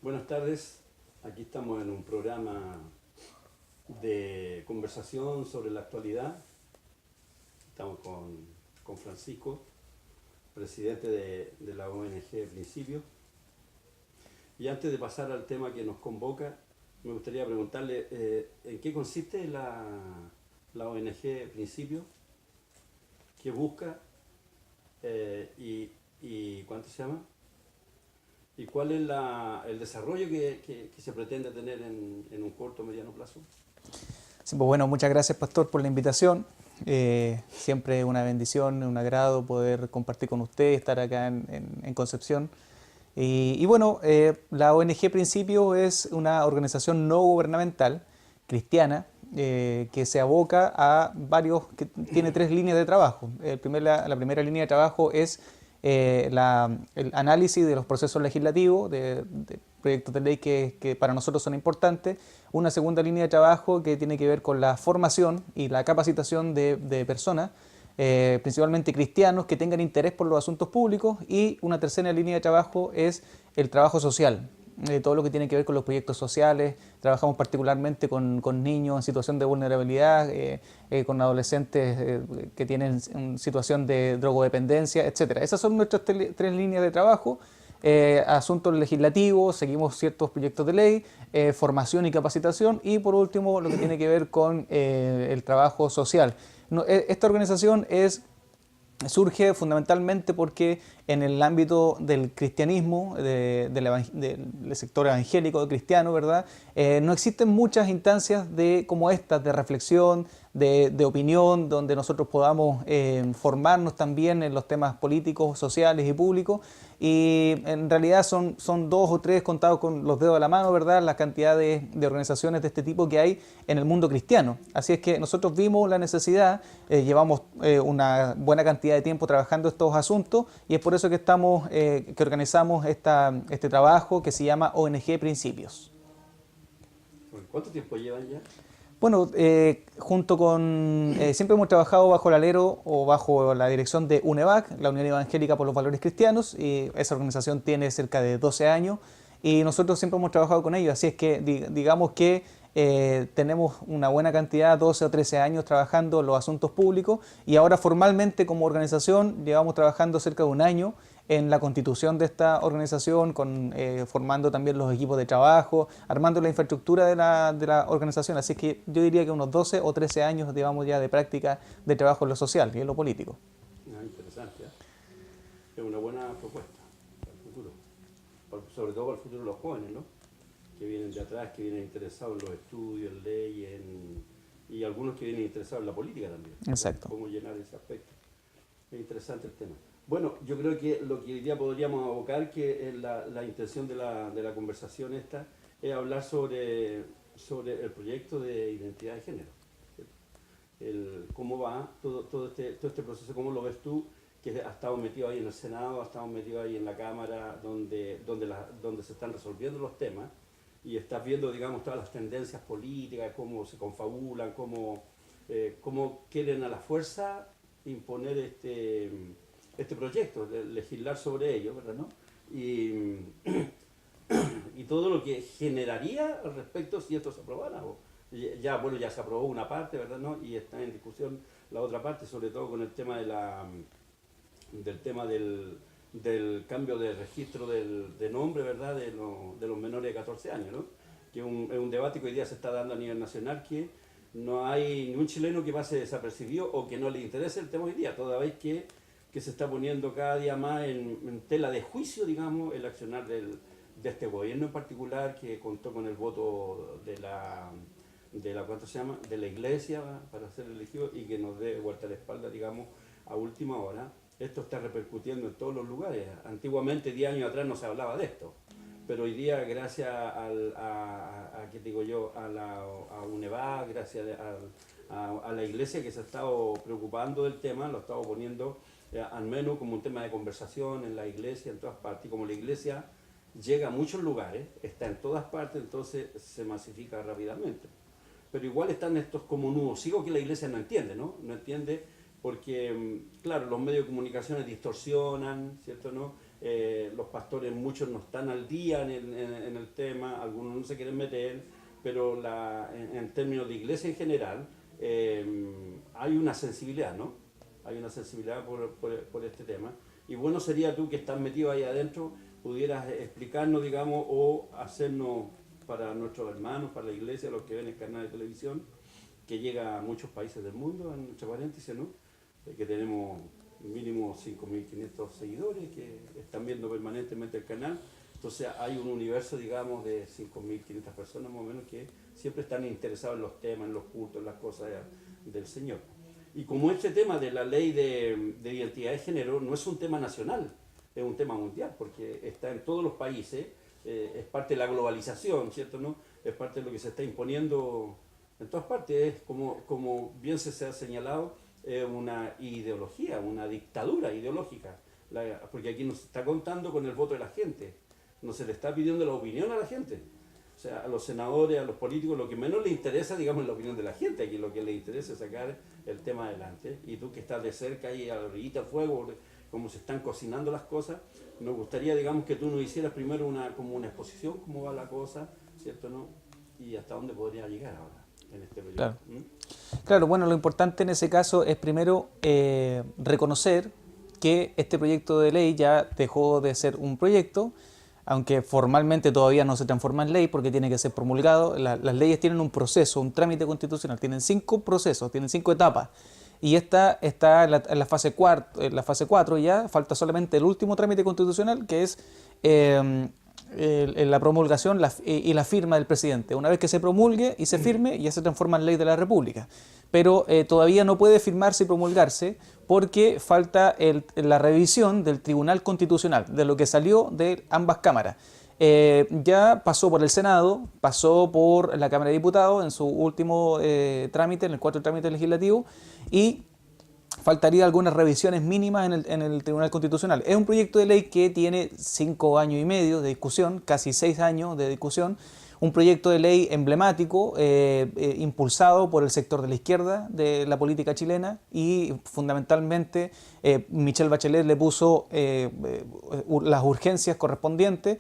Buenas tardes, aquí estamos en un programa de conversación sobre la actualidad. Estamos con Francisco, presidente de la ONG Principio. Y antes de pasar al tema que nos convoca, me gustaría preguntarle en qué consiste la ONG Principio, qué busca y cuánto se llama. ¿Y cuál es el desarrollo que se pretende tener en un corto o mediano plazo? Sí, pues bueno, muchas gracias, Pastor, por la invitación. Siempre una bendición, un agrado poder compartir con usted, estar acá en Concepción. Y bueno, la ONG Principio es una organización no gubernamental cristiana que se aboca a que tiene tres líneas de trabajo. La primera línea de trabajo es el análisis de los procesos legislativos, de proyectos de ley que para nosotros son importantes. Una segunda línea de trabajo que tiene que ver con la formación y la capacitación de personas, principalmente cristianos, que tengan interés por los asuntos públicos. Y una tercera línea de trabajo es el trabajo social, todo lo que tiene que ver con los proyectos sociales. Trabajamos particularmente con niños en situación de vulnerabilidad, con adolescentes que tienen situación de drogodependencia, etcétera. Esas son nuestras tres líneas de trabajo. Asuntos legislativos, seguimos ciertos proyectos de ley, formación y capacitación, y por último lo que tiene que ver con el trabajo social. Esta organización surge fundamentalmente porque en el ámbito del cristianismo, del sector evangélico cristiano, ¿verdad? No existen muchas instancias como estas de reflexión, de opinión, donde nosotros podamos formarnos también en los temas políticos, sociales y públicos. Y en realidad son dos o tres, contados con los dedos de la mano, ¿verdad?, la cantidad de organizaciones de este tipo que hay en el mundo cristiano. Así es que nosotros vimos la necesidad, llevamos una buena cantidad de tiempo trabajando estos asuntos, y es por eso que que organizamos este trabajo que se llama ONG Principios. ¿Cuánto tiempo llevan ya? Bueno, siempre hemos trabajado bajo el alero o bajo la dirección de UNEVAC, la Unión Evangélica por los Valores Cristianos, y esa organización tiene cerca de 12 años, y nosotros siempre hemos trabajado con ellos. Así es que digamos que tenemos una buena cantidad, 12 o 13 años trabajando en los asuntos públicos, y ahora formalmente como organización llevamos trabajando cerca de un año en la constitución de esta organización, formando también los equipos de trabajo, armando la infraestructura de la organización. Así que yo diría que unos 12 o 13 años, digamos, ya de práctica de trabajo en lo social y en lo político. Interesante, ¿eh? Es una buena propuesta para el futuro, sobre todo para el futuro de los jóvenes, ¿no? Que vienen de atrás, que vienen interesados en los estudios, en leyes, y algunos que vienen interesados en la política también. Exacto. Cómo llenar ese aspecto. Es interesante el tema. Bueno, yo creo que lo que hoy día podríamos abocar, que es la intención de la conversación esta, es hablar sobre el proyecto de identidad de género. Cómo va todo este proceso, cómo lo ves tú, que has estado metido ahí en el Senado, has estado metido ahí en la Cámara, donde se están resolviendo los temas, y estás viendo, digamos, todas las tendencias políticas, cómo se confabulan, cómo quieren a la fuerza imponer este proyecto, legislar sobre ello, ¿verdad? ¿No? Y todo lo que generaría al respecto si esto se aprobara. Bueno, ya se aprobó una parte, ¿verdad? ¿No? Y está en discusión la otra parte, sobre todo con el tema del cambio de registro de nombre, ¿verdad? De los menores de 14 años, ¿no? Que es un debate que hoy día se está dando a nivel nacional, que no hay ningún chileno que pase desapercibido o que no le interese el tema hoy día, toda vez que se está poniendo cada día más en tela de juicio, digamos, el accionar de este gobierno en particular, que contó con el voto ¿cuánto se llama?, de la iglesia para ser elegido, y que nos dé vuelta a la espalda, digamos, a última hora. Esto está repercutiendo en todos los lugares. Antiguamente, 10 años atrás, no se hablaba de esto, pero hoy día, gracias ¿qué digo yo?, a UNEVAC, gracias a la iglesia, que se ha estado preocupando del tema, lo ha estado poniendo al menos como un tema de conversación en la iglesia, en todas partes. Y como la iglesia llega a muchos lugares, está en todas partes, entonces se masifica rápidamente. Pero igual están estos como nudos ciegos que la iglesia no entiende, ¿no? No entiende porque, claro, los medios de comunicación distorsionan, ¿cierto? ¿No? los pastores muchos no están al día en el tema, algunos no se quieren meter, pero en términos de iglesia en general hay una sensibilidad, ¿no? Hay una sensibilidad por este tema. Y bueno sería tú que estás metido ahí adentro, pudieras explicarnos, digamos, o hacernos para nuestros hermanos, para la iglesia, los que ven el canal de televisión, que llega a muchos países del mundo, entre paréntesis, ¿no? Que tenemos mínimo 5.500 seguidores que están viendo permanentemente el canal. Entonces hay un universo, digamos, de 5.500 personas más o menos que siempre están interesados en los temas, en los cultos, en las cosas del Señor. Y como este tema de la ley de identidad de género no es un tema nacional, es un tema mundial, porque está en todos los países, es parte de la globalización, ¿cierto? ¿No? Es parte de lo que se está imponiendo en todas partes, es como bien se ha señalado, una ideología, una dictadura ideológica, porque aquí nos está contando con el voto de la gente, no se le está pidiendo la opinión a la gente. O sea, a los senadores, a los políticos, lo que menos les interesa, digamos, es la opinión de la gente. Aquí lo que les interesa es sacar el tema adelante. Y tú que estás de cerca ahí a la orillita del fuego, cómo se están cocinando las cosas, nos gustaría, digamos, que tú nos hicieras primero como una exposición, cómo va la cosa, ¿cierto? ¿No? Y hasta dónde podría llegar ahora en este periodo. Claro. Claro, bueno, lo importante en ese caso es primero reconocer que este proyecto de ley ya dejó de ser un proyecto, aunque formalmente todavía no se transforma en ley porque tiene que ser promulgado. Las leyes tienen un proceso, un trámite constitucional, tienen 5 procesos, tienen 5 etapas. Y esta está en la fase 4 ya, falta solamente el último trámite constitucional, que es la promulgación y la firma del presidente. Una vez que se promulgue y se firme, ya se transforma en ley de la República. Pero todavía no puede firmarse y promulgarse porque falta la revisión del Tribunal Constitucional, de lo que salió de ambas cámaras. Ya pasó por el Senado, pasó por la Cámara de Diputados en su último trámite, en el 4 trámite legislativo, y faltaría algunas revisiones mínimas en el Tribunal Constitucional. Es un proyecto de ley que tiene 5 años y medio de discusión, casi 6 años de discusión, un proyecto de ley emblemático, impulsado por el sector de la izquierda de la política chilena y fundamentalmente Michelle Bachelet le puso las urgencias correspondientes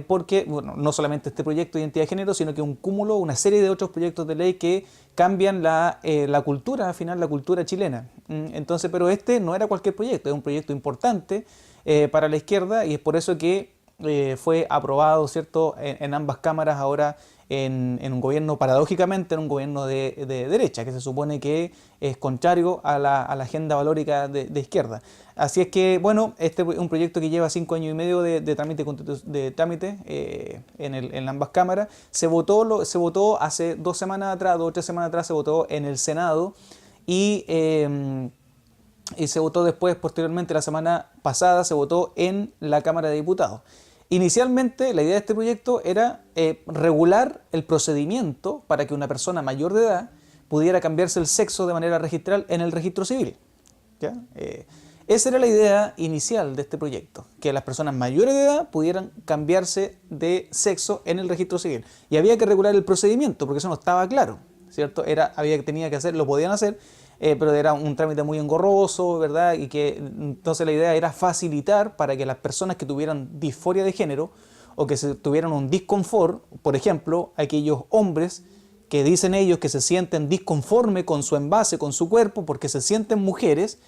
porque, bueno, no solamente este proyecto de identidad de género, sino que un cúmulo, una serie de otros proyectos de ley que cambian la cultura, al final la cultura chilena. Entonces, pero este no era cualquier proyecto, es un proyecto importante para la izquierda y es por eso que fue aprobado, ¿cierto?, en ambas cámaras ahora en un gobierno, paradójicamente, en un gobierno de derecha, que se supone que es contrario a la agenda valórica de izquierda. Así es que, bueno, este es un proyecto que lleva 5 años y medio de trámite en ambas cámaras. Se votó hace 2 semanas atrás, 2 o 3 semanas atrás, se votó en el Senado y se votó después, posteriormente, la semana pasada, se votó en la Cámara de Diputados. Inicialmente, la idea de este proyecto era regular el procedimiento para que una persona mayor de edad pudiera cambiarse el sexo de manera registral en el registro civil. ¿Ya? Esa era la idea inicial de este proyecto, que las personas mayores de edad pudieran cambiarse de sexo en el registro civil. Y había que regular el procedimiento, porque eso no estaba claro, ¿cierto? Tenía que hacer, lo podían hacer, pero era un trámite muy engorroso, ¿verdad? Y que entonces la idea era facilitar para que las personas que tuvieran disforia de género o que tuvieran un disconfort, por ejemplo, aquellos hombres que dicen ellos que se sienten disconformes con su envase, con su cuerpo, porque se sienten mujeres,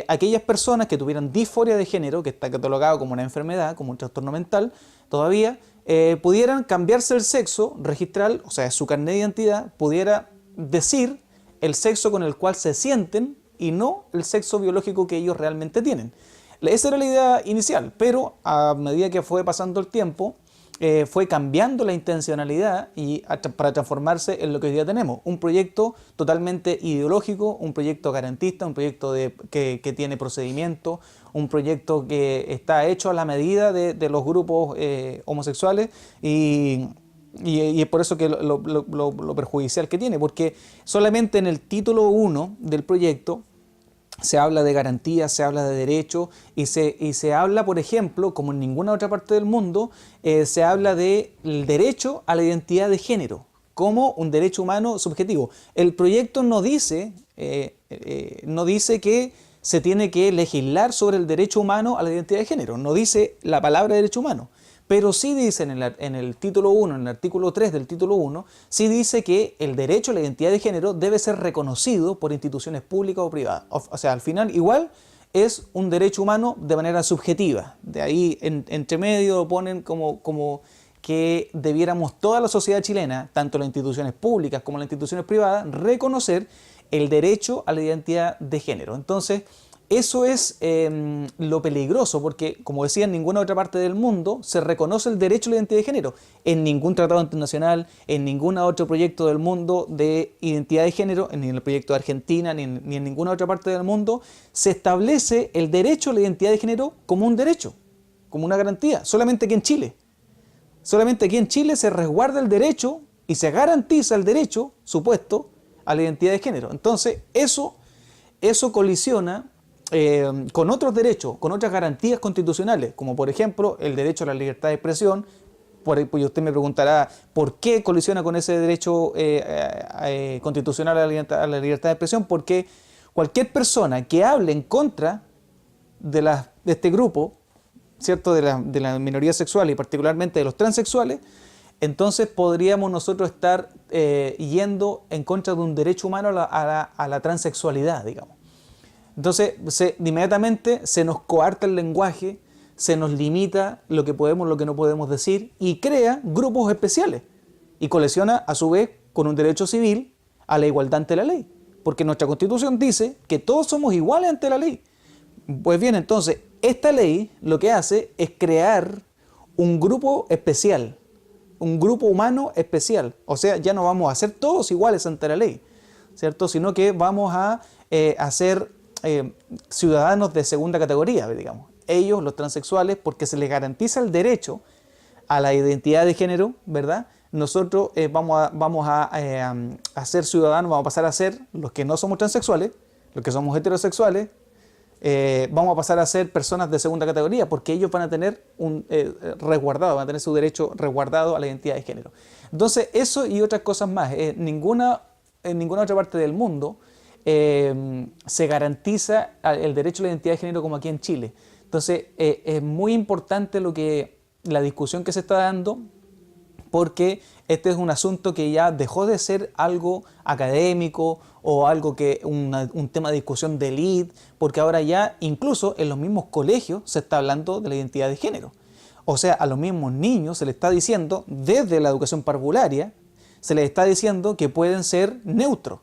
aquellas personas que tuvieran disforia de género, que está catalogado como una enfermedad, como un trastorno mental, todavía pudieran cambiarse el sexo registral, o sea, su carnet de identidad pudiera decir el sexo con el cual se sienten y no el sexo biológico que ellos realmente tienen. Esa era la idea inicial, pero a medida que fue pasando el tiempo, fue cambiando la intencionalidad para transformarse en lo que hoy día tenemos. Un proyecto totalmente ideológico, un proyecto garantista, un proyecto que tiene procedimiento, un proyecto que está hecho a la medida de los grupos homosexuales y es por eso que lo perjudicial que tiene, porque solamente en el título 1 del proyecto se habla de garantías, se habla de derechos y se habla, por ejemplo, como en ninguna otra parte del mundo, se habla del derecho a la identidad de género como un derecho humano subjetivo. El proyecto no dice que se tiene que legislar sobre el derecho humano a la identidad de género. No dice la palabra derecho humano, pero sí dice en el título 1, en el artículo 3 del título 1, sí dice que el derecho a la identidad de género debe ser reconocido por instituciones públicas o privadas. O sea, al final igual es un derecho humano de manera subjetiva. De ahí entre medio ponen como que debiéramos toda la sociedad chilena, tanto las instituciones públicas como las instituciones privadas, reconocer el derecho a la identidad de género. Entonces, eso es lo peligroso, porque, como decía, en ninguna otra parte del mundo se reconoce el derecho a la identidad de género. En ningún tratado internacional, en ningún otro proyecto del mundo de identidad de género, ni en el proyecto de Argentina, ni en ninguna otra parte del mundo, se establece el derecho a la identidad de género como un derecho, como una garantía. Solamente aquí en Chile. Solamente aquí en Chile se resguarda el derecho y se garantiza el derecho supuesto a la identidad de género. Entonces, eso colisiona con otros derechos, con otras garantías constitucionales, como por ejemplo el derecho a la libertad de expresión. Pues usted me preguntará por qué colisiona con ese derecho constitucional a la libertad de expresión, porque cualquier persona que hable en contra de este grupo, ¿cierto?, de la minoría sexual y particularmente de los transexuales, entonces podríamos nosotros estar yendo en contra de un derecho humano a la transexualidad, digamos. Entonces, inmediatamente se nos coarta el lenguaje, se nos limita lo que podemos, lo que no podemos decir, y crea grupos especiales. Y colisiona, a su vez, con un derecho civil a la igualdad ante la ley. Porque nuestra Constitución dice que todos somos iguales ante la ley. Pues bien, entonces, esta ley lo que hace es crear un grupo especial, un grupo humano especial. O sea, ya no vamos a ser todos iguales ante la ley, ¿cierto? Sino que vamos a ser ciudadanos de segunda categoría, digamos. Ellos, los transexuales, porque se les garantiza el derecho a la identidad de género, ¿verdad? Nosotros vamos a ser ciudadanos, vamos a pasar a ser los que no somos transexuales, los que somos heterosexuales, vamos a pasar a ser personas de segunda categoría, porque ellos van a tener resguardado, van a tener su derecho resguardado a la identidad de género. Entonces, eso y otras cosas más. En ninguna otra parte del mundo se garantiza el derecho a la identidad de género como aquí en Chile. Entonces, es muy importante la discusión que se está dando, porque este es un asunto que ya dejó de ser algo académico o algo un tema de discusión de élite, porque ahora ya incluso en los mismos colegios se está hablando de la identidad de género. O sea, a los mismos niños se les está diciendo, desde la educación parvularia, se les está diciendo que pueden ser neutros,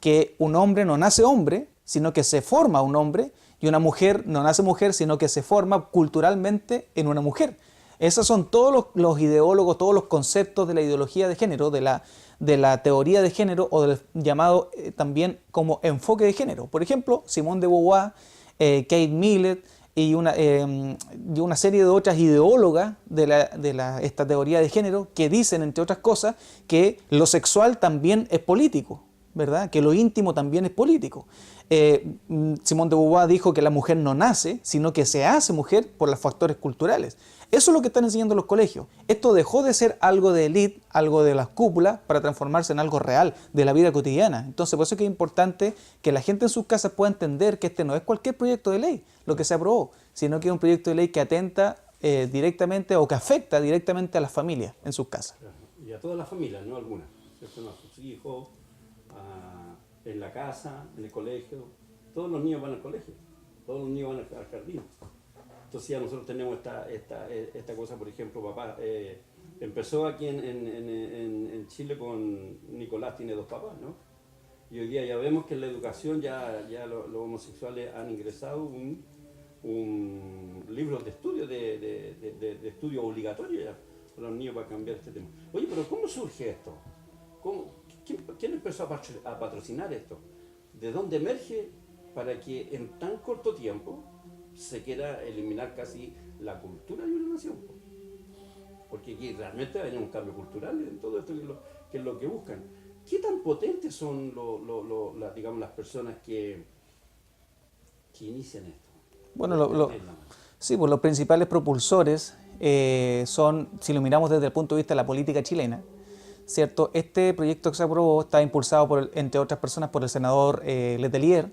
que un hombre no nace hombre, sino que se forma un hombre, y una mujer no nace mujer, sino que se forma culturalmente en una mujer. Esos son todos los ideólogos, todos los conceptos de la ideología de género, de la teoría de género, o del llamado también como enfoque de género. Por ejemplo, Simone de Beauvoir, Kate Millett y una serie de otras ideólogas de esta teoría de género, que dicen, entre otras cosas, que lo sexual también es político, ¿verdad? Que lo íntimo también es político. Simone de Beauvoir dijo que la mujer no nace, sino que se hace mujer por los factores culturales. Eso es lo que están enseñando los colegios. Esto dejó de ser algo de élite, algo de las cúpulas, para transformarse en algo real, de la vida cotidiana. Entonces, por eso es que es importante que la gente en sus casas pueda entender que este no es cualquier proyecto de ley, lo que se aprobó, sino que es un proyecto de ley que atenta directamente o que afecta directamente a las familias en sus casas. Y a todas las familias, no algunas, ¿cierto? No, a sus hijos, en la casa, en el colegio. Todos los niños van al colegio, todos los niños van al jardín. Entonces ya nosotros tenemos esta cosa, por ejemplo, papá empezó aquí en Chile con Nicolás tiene 2 papás, ¿no? Y hoy día ya vemos que en la educación ya los homosexuales han ingresado un libro de estudio, de estudio obligatorio ya para los niños, para cambiar este tema. Oye, pero ¿cómo surge esto? ¿Quién empezó a patrocinar esto? ¿De dónde emerge para que en tan corto tiempo se quiera eliminar casi la cultura de una nación? Porque aquí realmente hay un cambio cultural en todo esto, que es lo que buscan. ¿Qué tan potentes son digamos, las personas que inician esto? Bueno, sí, pues los principales propulsores son, si lo miramos desde el punto de vista de la política chilena, ¿cierto? Este proyecto que se aprobó está impulsado, entre otras personas, por el senador Letelier,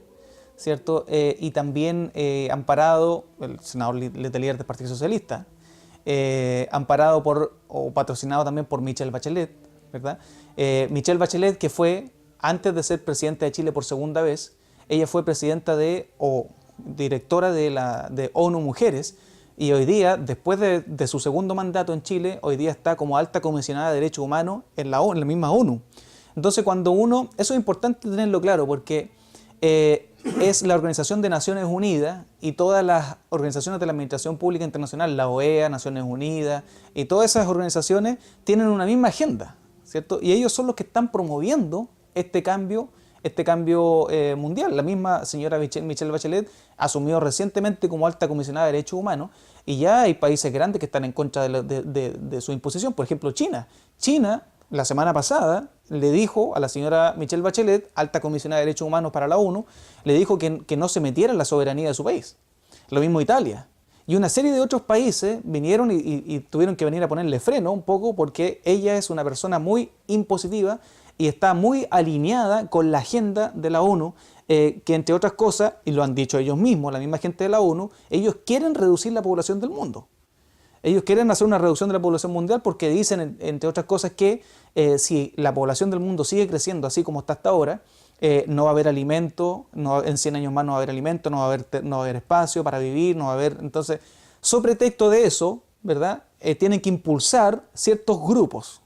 ¿cierto? Y también amparado, el senador Letelier del Partido Socialista, amparado o patrocinado también por Michelle Bachelet, ¿verdad? Michelle Bachelet, que fue, antes de ser presidenta de Chile por segunda vez, ella fue presidenta o directora de ONU Mujeres, y hoy día, después de su segundo mandato en Chile, hoy día está como alta comisionada de derechos humanos en la misma ONU. Entonces, eso es importante tenerlo claro, porque es la Organización de Naciones Unidas y todas las organizaciones de la Administración Pública Internacional, la OEA, Naciones Unidas, y todas esas organizaciones tienen una misma agenda, ¿cierto? Y ellos son los que están promoviendo este cambio mundial. La misma señora Michelle Bachelet asumió recientemente como alta comisionada de derechos humanos, y ya hay países grandes que están en contra de su imposición. Por ejemplo, China. China, la semana pasada, le dijo a la señora Michelle Bachelet, alta comisionada de derechos humanos para la ONU, le dijo que no se metiera en la soberanía de su país. Lo mismo Italia. Y una serie de otros países vinieron y tuvieron que venir a ponerle freno un poco, porque ella es una persona muy impositiva y está muy alineada con la agenda de la ONU, que entre otras cosas, y lo han dicho ellos mismos, la misma gente de la ONU, ellos quieren reducir la población del mundo. Ellos quieren hacer una reducción de la población mundial porque dicen, entre otras cosas, que si la población del mundo sigue creciendo así como está hasta ahora, no va a haber alimento, en 100 años más no va a haber alimento, no va a haber espacio para vivir, no va a haber... Entonces, sobre texto de eso, ¿verdad? Tienen que impulsar ciertos grupos,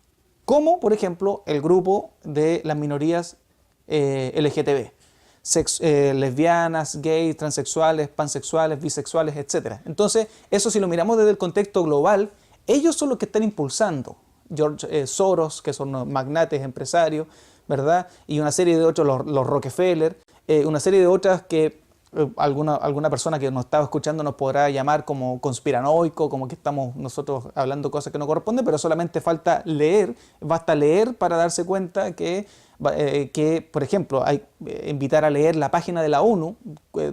como por ejemplo el grupo de las minorías LGTB, lesbianas, gays, transexuales, pansexuales, bisexuales, etc. Entonces, eso si lo miramos desde el contexto global, ellos son los que están impulsando. George Soros, que son los magnates empresarios, ¿verdad? Y una serie de otros, los Rockefeller, una serie de otras que alguna persona que nos estaba escuchando nos podrá llamar como conspiranoico, como que estamos nosotros hablando cosas que no corresponden, pero solamente falta leer, basta leer para darse cuenta que por ejemplo, hay invitar a leer la página de la ONU,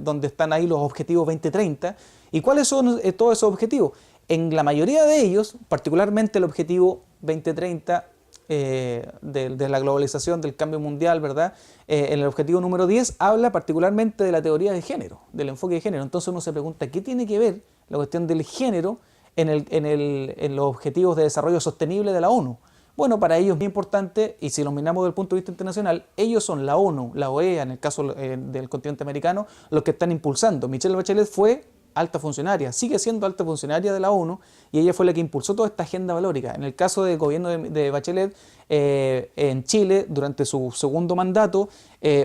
donde están ahí los objetivos 2030. ¿Y cuáles son todos esos objetivos? En la mayoría de ellos, particularmente el objetivo 2030 de la globalización, del cambio mundial, ¿verdad? En el objetivo número 10 habla particularmente de la teoría de género, del enfoque de género. Entonces uno se pregunta, ¿qué tiene que ver la cuestión del género en los objetivos de desarrollo sostenible de la ONU? Bueno, para ellos es muy importante, y si lo miramos desde el punto de vista internacional, ellos son la ONU, la OEA, en el caso del continente americano, los que están impulsando. Michelle Bachelet fue alta funcionaria, sigue siendo alta funcionaria de la ONU, y ella fue la que impulsó toda esta agenda valórica. En el caso del gobierno de Bachelet, en Chile, durante su segundo mandato,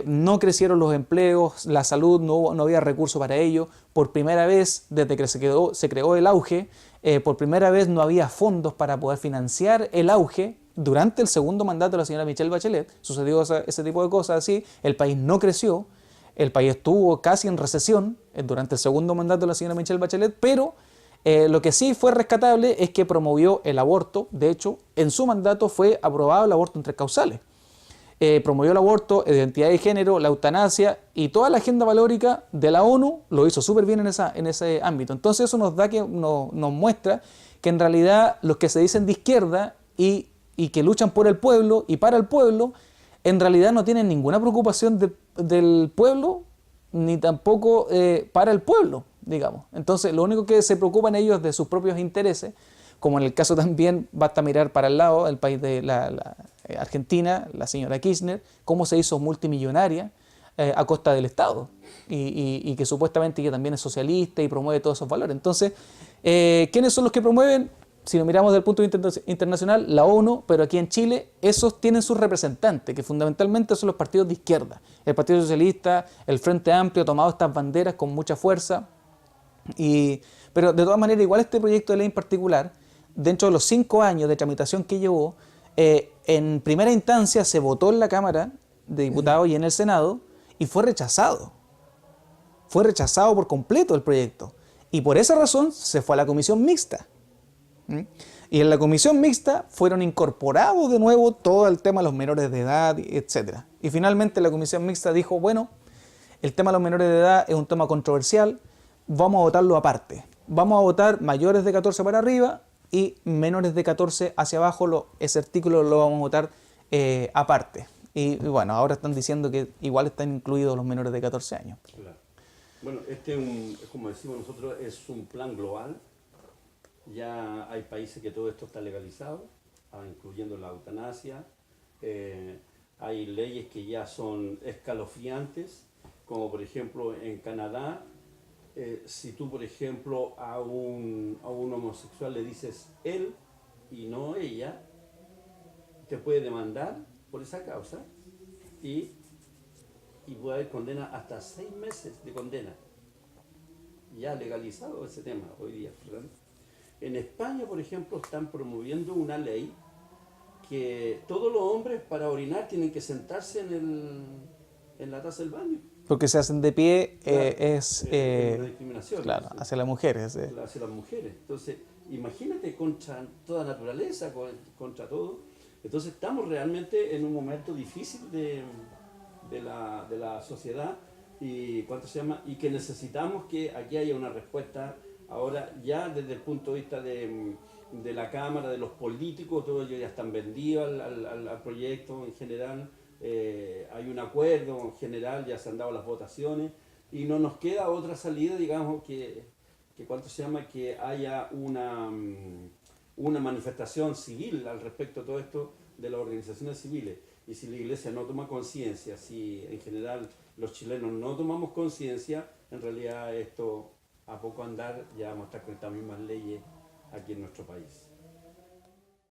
no crecieron los empleos, la salud, no había recursos para ello. Por primera vez, desde que se creó el auge, por primera vez no había fondos para poder financiar el auge. Durante el segundo mandato de la señora Michelle Bachelet sucedió ese tipo de cosas así, el país no creció, el país estuvo casi en recesión durante el segundo mandato de la señora Michelle Bachelet, pero lo que sí fue rescatable es que promovió el aborto. De hecho, en su mandato fue aprobado el aborto en 3 causales. Promovió el aborto, identidad de género, la eutanasia, y toda la agenda valórica de la ONU lo hizo súper bien en ese ámbito. Entonces eso nos muestra que en realidad los que se dicen de izquierda y que luchan por el pueblo y para el pueblo, en realidad no tienen ninguna preocupación del pueblo, ni tampoco para el pueblo, digamos. Entonces, lo único que se preocupan ellos es de sus propios intereses, como en el caso también, basta mirar para el lado, el país de la Argentina, la señora Kirchner, cómo se hizo multimillonaria a costa del Estado, y que supuestamente ella también es socialista y promueve todos esos valores. Entonces, ¿quiénes son los que promueven? Si lo miramos desde el punto de vista internacional, la ONU, pero aquí en Chile, esos tienen sus representantes, que fundamentalmente son los partidos de izquierda. El Partido Socialista, el Frente Amplio ha tomado estas banderas con mucha fuerza, pero de todas maneras, igual este proyecto de ley en particular, dentro de los 5 años de tramitación que llevó, en primera instancia se votó en la Cámara de Diputados y en el Senado, y fue rechazado. Fue rechazado por completo el proyecto. Y por esa razón se fue a la comisión mixta. Y en la comisión mixta fueron incorporados de nuevo todo el tema de los menores de edad, etc. Y finalmente la comisión mixta dijo, bueno, el tema de los menores de edad es un tema controversial, vamos a votarlo aparte. Vamos a votar mayores de 14 para arriba y menores de 14 hacia abajo, ese artículo lo vamos a votar aparte. Y bueno, ahora están diciendo que igual están incluidos los menores de 14 años. Claro. Bueno, como decimos nosotros, es un plan global. Ya hay países que todo esto está legalizado, incluyendo la eutanasia. Hay leyes que ya son escalofriantes, como por ejemplo en Canadá, si tú por ejemplo a un homosexual le dices él y no ella, te puede demandar por esa causa y, y puede haber condena hasta 6 meses de condena. Ya legalizado ese tema hoy día, ¿verdad? En España, por ejemplo, están promoviendo una ley que todos los hombres para orinar tienen que sentarse en la taza del baño. Porque se hacen de pie Claro, es, es una discriminación claro, eso, hacia las mujeres. hacia las mujeres. Entonces, imagínate contra toda naturaleza, contra todo. Entonces, estamos realmente en un momento difícil de la sociedad y, ¿cuánto se llama? Y que necesitamos que aquí haya una respuesta ahora ya desde el punto de vista de la Cámara, de los políticos, todos ellos ya están vendidos al proyecto en general. Hay un acuerdo en general, ya se han dado las votaciones y no nos queda otra salida, digamos, que ¿cuánto se llama? Que haya una manifestación civil al respecto de todo esto de las organizaciones civiles. Y si la Iglesia no toma conciencia, si en general los chilenos no tomamos conciencia, en realidad esto a poco andar ya vamos a estar con estas mismas leyes aquí en nuestro país.